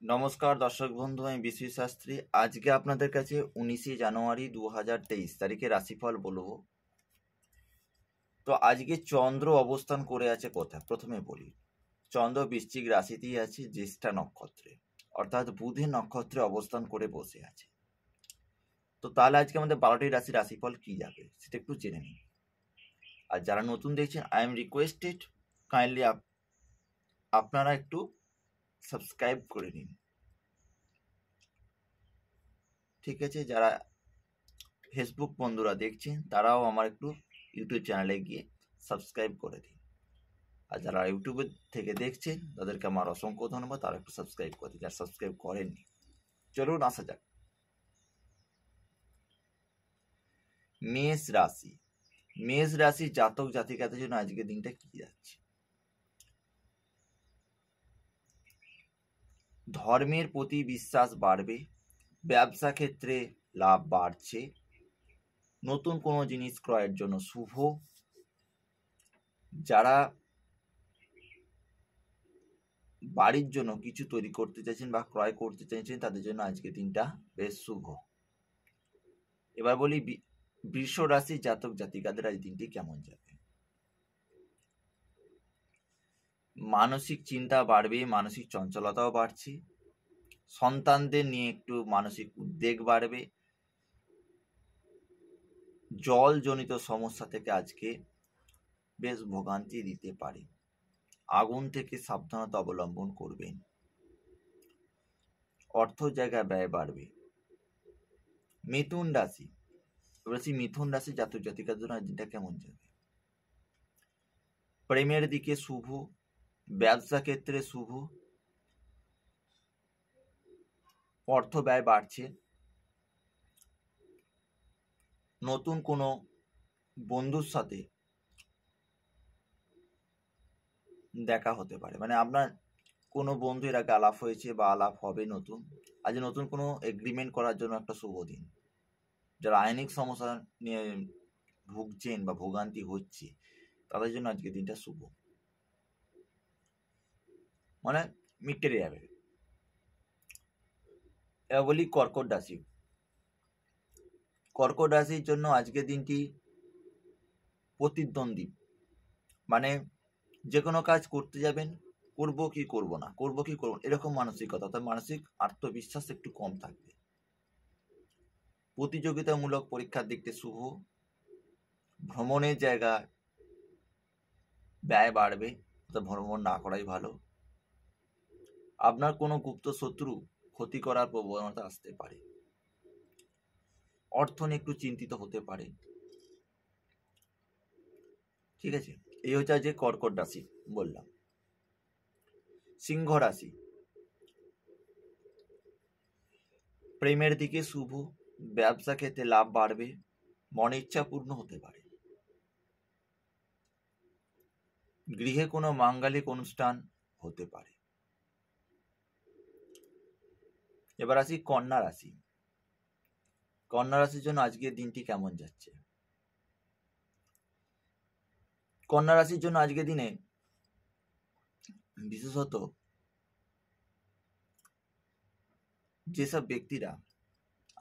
নমস্কার দর্শক বন্ধু, আমি বিশ্ব শাস্ত্রী। আজকে আপনাদের কাছে 19 জানুয়ারি 2023 তারিখে রাশিফল বলবো। তো আজকে চন্দ্র অবস্থান করে আছে কোথায় প্রথমে বলি। চন্দ্র বৃশ্চিক রাশিতেই আছে, জ্যেষ্ঠা নক্ষত্রে, অর্থাৎ বুধের নক্ষত্রে অবস্থান করে বসে আছে। তো তাহলে আজকে আমাদের 12টি রাশি রাশিফল কি যাবে সেটা একটু জেনে নিন। আর যারা নতুন দেখছেন, আই এম রিকোয়েস্টেড কাইন্ডলি আপনারা একটু সাবস্ক্রাইব করে নিন, ঠিক আছে? যারা ফেসবুক বন্ধুরা দেখছেন তারাও আমার একটু ইউটিউব চ্যানেলে গিয়ে সাবস্ক্রাইব করে দিন। আর যারা ইউটিউবে থেকে দেখছেন তাদেরকে আমার অসংখ্য ধন্যবাদ, তারা একটু সাবস্ক্রাইব করে দিন, যারা সাবস্ক্রাইব করেননি। চলুন আসা যাক। মেষ রাশি। মেষ রাশি জাতক জাতিকাদের জন্য আজকের দিনটা কি যাচ্ছে? ধর্মের প্রতি বিশ্বাস বাড়বে, ব্যবসা ক্ষেত্রে লাভ বাড়ছে, নতুন কোনো জিনিস ক্রয়ের জন্য শুভ। যারা বাড়ির জন্য কিছু তৈরি করতে চাইছেন বা ক্রয় করতে চাইছেন তাদের জন্য আজকের দিনটা বেশ শুভ। এবার বলি বৃষ রাশি জাতক জাতিকাদের আজ দিনটি কেমন যাবে? মানসিক চিন্তা বাড়বে, মানসিক চঞ্চলতাও বাড়ছে, সন্তানদের নিয়ে একটু মানসিক উদ্বেগ বাড়বে, জলজনিত সমস্যা থেকে আজকে বেশ ভোগান্তি দিতে পারে, আগুন থেকে সাবধানতা অবলম্বন করবেন, অর্থ জায়গায় ব্যয় বাড়বে। মিথুন রাশি। মিথুন রাশি জাতক জাতিকার জন্য দিনটা কেমন যাবে? প্রেমের দিকে শুভ, ব্যবসা ক্ষেত্রে শুভ, অর্থ ব্যয় বাড়ছে, নতুন কোনো বন্ধুর সাথে দেখা হতে পারে, মানে আপনার কোনো বন্ধু এর আগে আলাপ হয়েছে বা আলাপ হবে নতুন, আজ নতুন কোনো এগ্রিমেন্ট করার জন্য একটা শুভ দিন। যারা আইনিক সমস্যা নিয়ে ভুগছেন বা ভোগান্তি হচ্ছে তাদের জন্য আজকে দিনটা শুভ, মানে মিটে যাবে। এবার বলি কর্কট রাশি। কর্কট রাশির জন্য আজকের দিনটি প্রতিদ্বন্দ্বী, মানে যে কোনো কাজ করতে যাবেন, করব কি করব না, করব কি করব এরকম মানসিকতা, অর্থাৎ মানসিক আত্মবিশ্বাস একটু কম থাকবে। প্রতিযোগিতামূলক পরীক্ষার দিকটি শুভ, ভ্রমণের জায়গা ব্যয় বাড়বে, অর্থাৎ ভ্রমণ না করাই ভালো। আপনার কোনো গুপ্ত শত্রু ক্ষতি করার প্রবণতা আসতে পারে, অর্থ নিয়ে একটু চিন্তিত হতে পারে, ঠিক আছে? এই হচ্ছে যে কর্কট রাশি বললাম। সিংহ রাশি। প্রেমের দিকে শুভ, ব্যবসা ক্ষেত্রে লাভ বাড়বে, মনের ইচ্ছা পূর্ণ হতে পারে, গৃহে কোনো মাঙ্গলিক অনুষ্ঠান হতে পারে। এবার আসি কন্যা রাশি। কন্যা রাশির জন্য আজকের দিনটি কেমন যাচ্ছে? কন্যা রাশির জন্য আজকের দিনে বিশেষত যেসব ব্যক্তিরা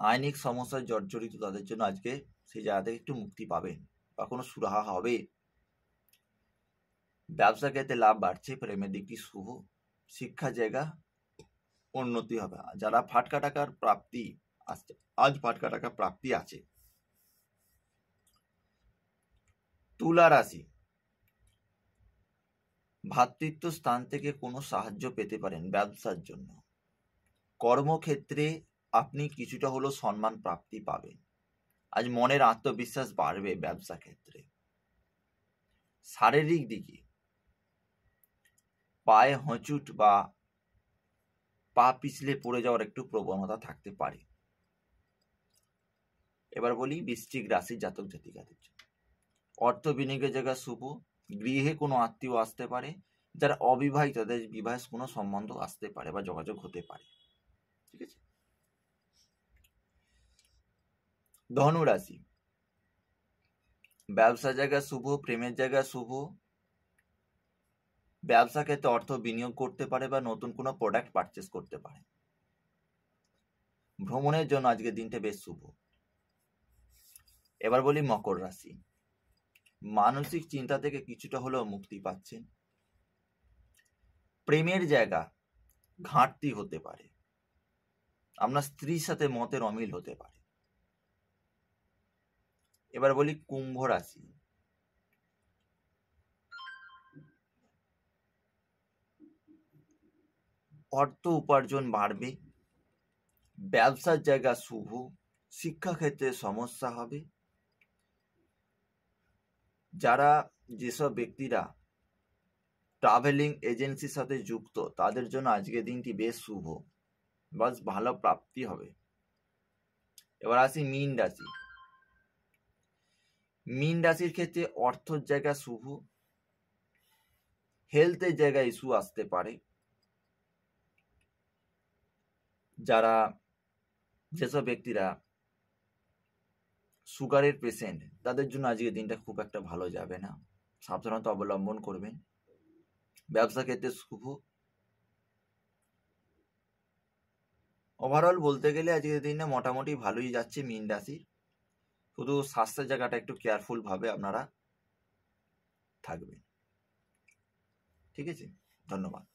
আইনিক সমস্যায় জর্জরিত তাদের জন্য আজকে সেই জায়গা থেকে একটু মুক্তি পাবেন বা কোনো সুরাহা হবে। ব্যবসা ক্ষেত্রে লাভ বাড়ছে, প্রেমের দিকটি শুভ, শিক্ষা জায়গা উন্নতি হবে। যারা ফাটকা টাকার প্রাপ্তি আসছে, আজ ফাটকা টাকা প্রাপ্তি আছে। তুলা রাশি। ভ্রাতৃত্ব স্থান থেকে কোনো সাহায্য পেতে পারেন ব্যবসার জন্য, কর্মক্ষেত্রে আপনি কিছুটা হলেও সম্মান প্রাপ্তি পাবেন, আজ মনের আত্মবিশ্বাস বাড়বে ব্যবসা ক্ষেত্রে। শারীরিক দিকে পায়ে হোঁচট বা পা পিছলে পড়ে যাওয়ার একটু প্রবণতা থাকতে পারে। এবার বলি বৃশ্চিক রাশির জাতক জাতিকাদের জন্য অর্থ বিনিয়োগের জায়গা শুভ, গৃহে কোনো আত্মীয় আসতে পারে, যারা অবিবাহিত তাদের বিবাহের কোনো সম্বন্ধ আসতে পারে বা যোগাযোগ হতে পারে, ঠিক আছে? ধনু রাশি। ব্যবসা জায়গা শুভ, প্রেমের জায়গা শুভ, ব্যবসা ক্ষেত্রে অর্থ বিনিয়োগ করতে পারে বা নতুন কোনো প্রোডাক্ট পারচেস করতে পারে। ভ্রমণের জন্য আজকের দিনটা বেশ শুভ। এবার বলি মকর রাশি। মানসিক চিন্তা থেকে কিছুটা হলেও মুক্তি পাচ্ছেন। প্রেমের জায়গা ঘাটতি হতে পারে, আপনার স্ত্রীর সাথে মতের অমিল হতে পারে। এবার বলি কুম্ভ রাশি। অর্থ উপার্জন বাড়বে, ব্যবসার জায়গা শুভ, শিক্ষাক্ষেত্রে সমস্যা হবে। যারা যেসব ব্যক্তিরা ট্রাভেলিং এজেন্সির সাথে যুক্ত তাদের জন্য আজকের দিনটি বেশ শুভ, বাস ভালো প্রাপ্তি হবে। এবার আসি মীন রাশি। মীন রাশির ক্ষেত্রে অর্থের জায়গা শুভ, হেলথের জায়গায় ইস্যু আসতে পারে। যারা যেসব ব্যক্তিরা সুগারের পেশেন্ট তাদের জন্য আজকের দিনটা খুব একটা ভালো যাবে না, সাবধানতা অবলম্বন করবেন। ব্যবসা ক্ষেত্রে শুভ। ওভারঅল বলতে গেলে আজকের দিনটা মোটামুটি ভালোই যাচ্ছে মীন রাশির, শুধু স্বাস্থ্যের জায়গাটা একটু কেয়ারফুল ভাবে আপনারা থাকবেন। ঠিক আছে, ধন্যবাদ।